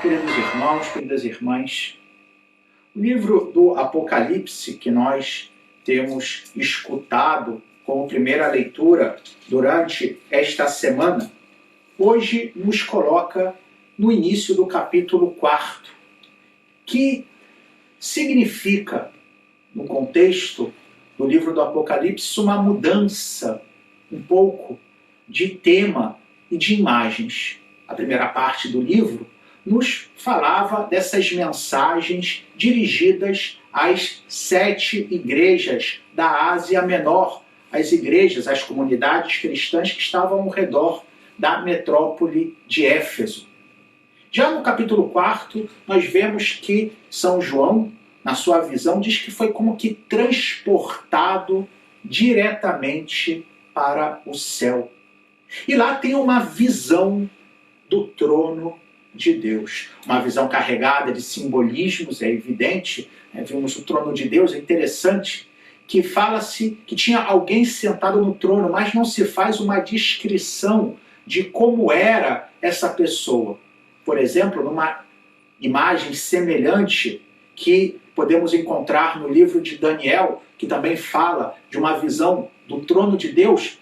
Queridos irmãos, queridas irmãs, o livro do Apocalipse que nós temos escutado como primeira leitura durante esta semana, hoje nos coloca no início do capítulo 4, que significa, no contexto do livro do Apocalipse, uma mudança um pouco de tema e de imagens. A primeira parte do livro nos falava dessas mensagens dirigidas às 7 igrejas da Ásia Menor, as igrejas, as comunidades cristãs que estavam ao redor da metrópole de Éfeso. Já no capítulo 4, nós vemos que São João, na sua visão, diz que foi como que transportado diretamente para o céu. E lá tem uma visão do trono de Deus. Uma visão carregada de simbolismos, é evidente. Vimos o trono de Deus, é interessante, que fala-se que tinha alguém sentado no trono, mas não se faz uma descrição de como era essa pessoa. Por exemplo, numa imagem semelhante que podemos encontrar no livro de Daniel, que também fala de uma visão do trono de Deus,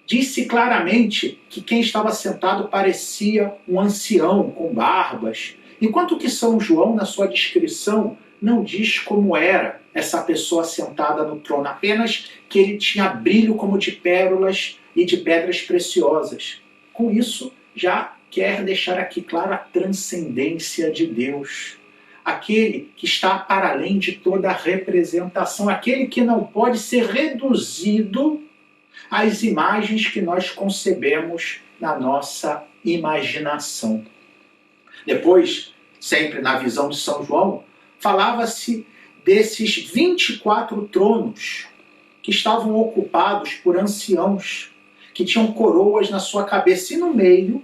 disse claramente que quem estava sentado parecia um ancião com barbas, enquanto que São João, na sua descrição, não diz como era essa pessoa sentada no trono, apenas que ele tinha brilho como de pérolas e de pedras preciosas. Com isso, já quer deixar aqui clara a transcendência de Deus, aquele que está para além de toda a representação, aquele que não pode ser reduzido às imagens que nós concebemos na nossa imaginação. Depois, sempre na visão de São João, falava-se desses 24 tronos que estavam ocupados por anciãos, que tinham coroas na sua cabeça, e no meio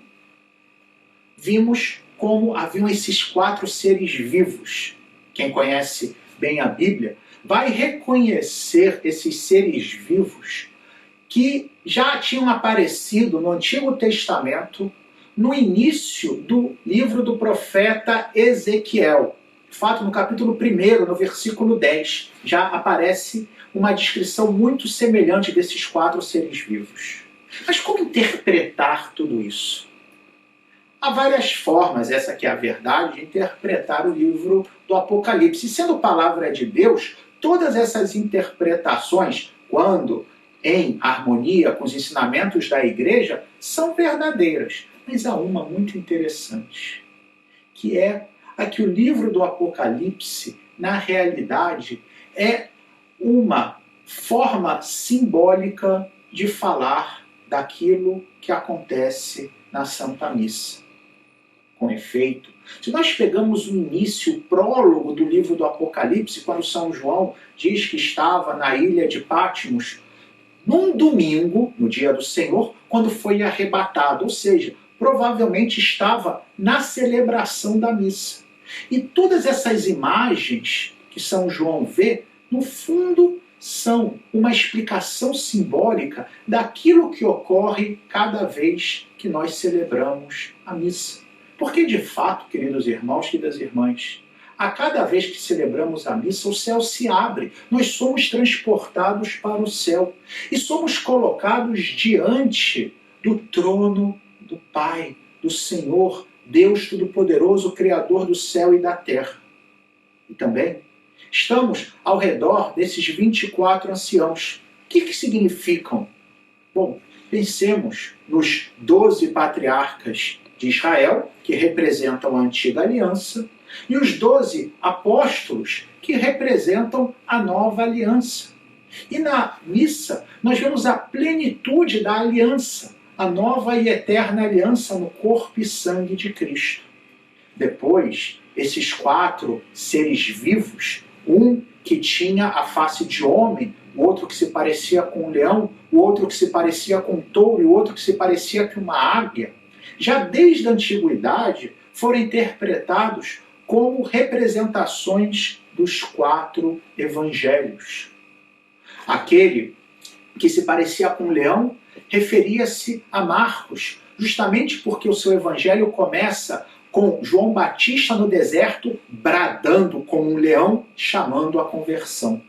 vimos como haviam esses 4 seres vivos. Quem conhece bem a Bíblia vai reconhecer esses seres vivos que já tinham aparecido no Antigo Testamento, no início do livro do profeta Ezequiel. De fato, no capítulo 1, no versículo 10, já aparece uma descrição muito semelhante desses 4 seres vivos. Mas como interpretar tudo isso? Há várias formas, essa que é a verdade, de interpretar o livro do Apocalipse. E sendo palavra de Deus, todas essas interpretações, quando em harmonia com os ensinamentos da igreja, são verdadeiras. Mas há uma muito interessante, que é a que o livro do Apocalipse, na realidade, é uma forma simbólica de falar daquilo que acontece na Santa Missa. Com efeito, se nós pegamos o início, o prólogo do livro do Apocalipse, quando São João diz que estava na ilha de Patmos, num domingo, no dia do Senhor, quando foi arrebatado, ou seja, provavelmente estava na celebração da missa. E todas essas imagens que São João vê, no fundo, são uma explicação simbólica daquilo que ocorre cada vez que nós celebramos a missa. Porque, de fato, queridos irmãos, queridas irmãs, a cada vez que celebramos a missa, o céu se abre. Nós somos transportados para o céu e somos colocados diante do trono do Pai, do Senhor, Deus Todo-Poderoso, Criador do céu e da terra. E também estamos ao redor desses 24 anciãos. O que significam? Bom, pensemos nos 12 patriarcas de Israel, que representam a antiga aliança, e os 12 apóstolos, que representam a nova aliança. E na missa, nós vemos a plenitude da aliança, a nova e eterna aliança no corpo e sangue de Cristo. Depois, esses 4 seres vivos, um que tinha a face de homem, o outro que se parecia com um leão, o outro que se parecia com um touro e o outro que se parecia com uma águia, já desde a antiguidade foram interpretados como representações dos 4 evangelhos. Aquele que se parecia com um leão referia-se a Marcos, justamente porque o seu evangelho começa com João Batista no deserto, bradando como um leão, chamando a conversão.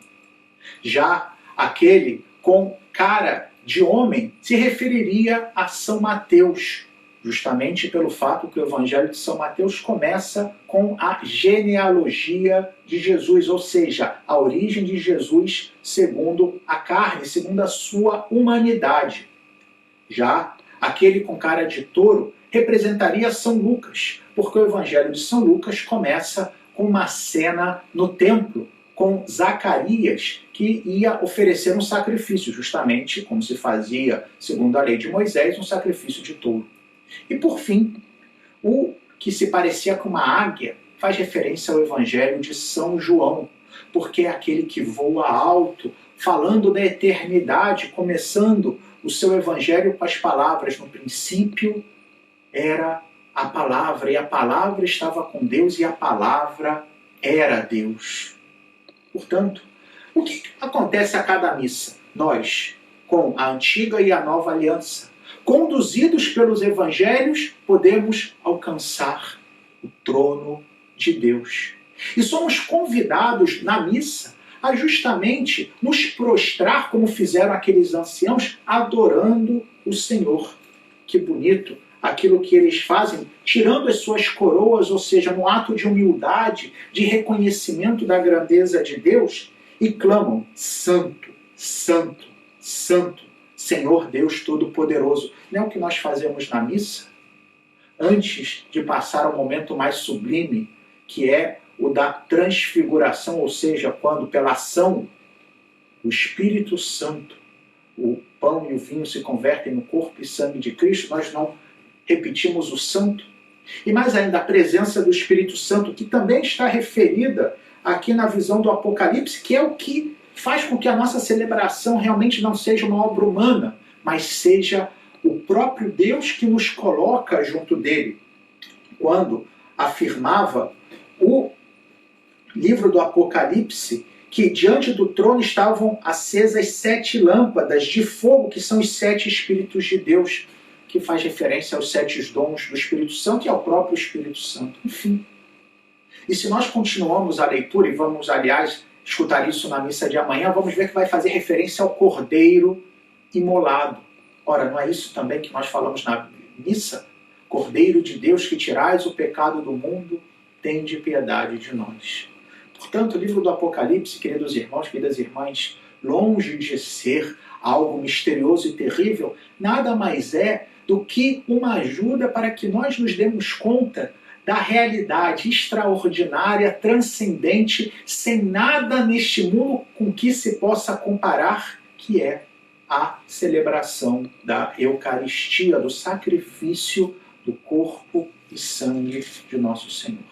Já aquele com cara de homem se referiria a São Mateus, justamente pelo fato que o Evangelho de São Mateus começa com a genealogia de Jesus, ou seja, a origem de Jesus segundo a carne, segundo a sua humanidade. Já aquele com cara de touro representaria São Lucas, porque o Evangelho de São Lucas começa com uma cena no templo, com Zacarias, que ia oferecer um sacrifício, justamente como se fazia, segundo a lei de Moisés, um sacrifício de touro. E por fim, o que se parecia com uma águia faz referência ao Evangelho de São João, porque é aquele que voa alto, falando da eternidade, começando o seu Evangelho com as palavras: no princípio era a palavra, e a palavra estava com Deus, e a palavra era Deus. Portanto, o que acontece a cada missa? Nós, com a antiga e a nova aliança, conduzidos pelos evangelhos, podemos alcançar o trono de Deus. E somos convidados na missa a justamente nos prostrar, como fizeram aqueles anciãos, adorando o Senhor. Que bonito aquilo que eles fazem, tirando as suas coroas, ou seja, no ato de humildade, de reconhecimento da grandeza de Deus, e clamam: Santo, Santo, Santo, Senhor Deus Todo-Poderoso. Não é o que nós fazemos na missa? Antes de passar ao momento mais sublime, que é o da transfiguração, ou seja, quando pela ação do Espírito Santo, o pão e o vinho se convertem no corpo e sangue de Cristo, nós não repetimos o santo. E mais ainda, a presença do Espírito Santo, que também está referida aqui na visão do Apocalipse, que é o que faz com que a nossa celebração realmente não seja uma obra humana, mas seja o próprio Deus que nos coloca junto dele. Quando afirmava o livro do Apocalipse que diante do trono estavam acesas 7 lâmpadas de fogo, que são os 7 Espíritos de Deus, que faz referência aos 7 dons do Espírito Santo e ao próprio Espírito Santo. Enfim. E se nós continuamos a leitura, e vamos, aliás, escutar isso na missa de amanhã, vamos ver que vai fazer referência ao Cordeiro imolado. Ora, não é isso também que nós falamos na missa? Cordeiro de Deus, que tirais o pecado do mundo, tende piedade de nós. Portanto, o livro do Apocalipse, queridos irmãos, queridas irmãs, longe de ser algo misterioso e terrível, nada mais é do que uma ajuda para que nós nos demos conta da realidade extraordinária, transcendente, sem nada neste mundo com que se possa comparar, que é a celebração da Eucaristia, do sacrifício do corpo e sangue de nosso Senhor.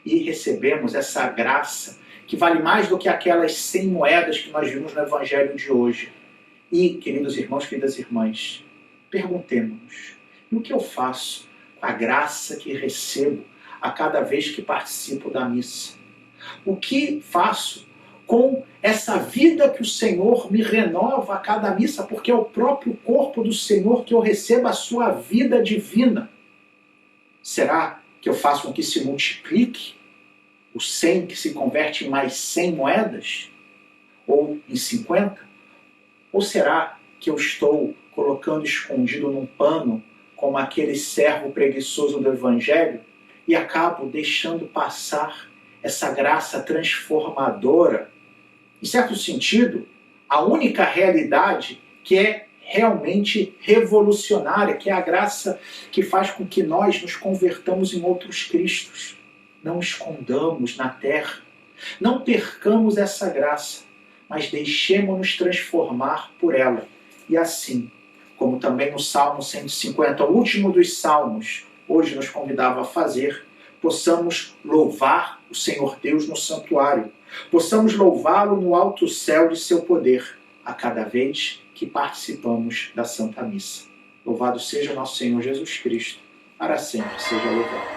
E recebemos essa graça que vale mais do que aquelas 100 moedas que nós vimos no Evangelho de hoje. E, queridos irmãos, queridas irmãs, perguntemos-nos: e o que eu faço com a graça que recebo a cada vez que participo da missa? O que faço com essa vida que o Senhor me renova a cada missa, porque é o próprio corpo do Senhor que eu recebo a sua vida divina? Será que eu faço com que se multiplique o 100 que se converte em mais 100 moedas? Ou em 50? Ou será que eu estou colocando escondido num pano, como aquele servo preguiçoso do Evangelho, e acabo deixando passar essa graça transformadora? Em certo sentido, a única realidade que é realmente revolucionária, que é a graça que faz com que nós nos convertamos em outros Cristos. Não escondamos na terra, não percamos essa graça, mas deixemos-nos transformar por ela. E assim, como também no Salmo 150, o último dos Salmos, hoje nos convidava a fazer, possamos louvar o Senhor Deus no santuário, possamos louvá-lo no alto céu de seu poder, a cada vez que participamos da Santa Missa. Louvado seja nosso Senhor Jesus Cristo, para sempre seja louvado.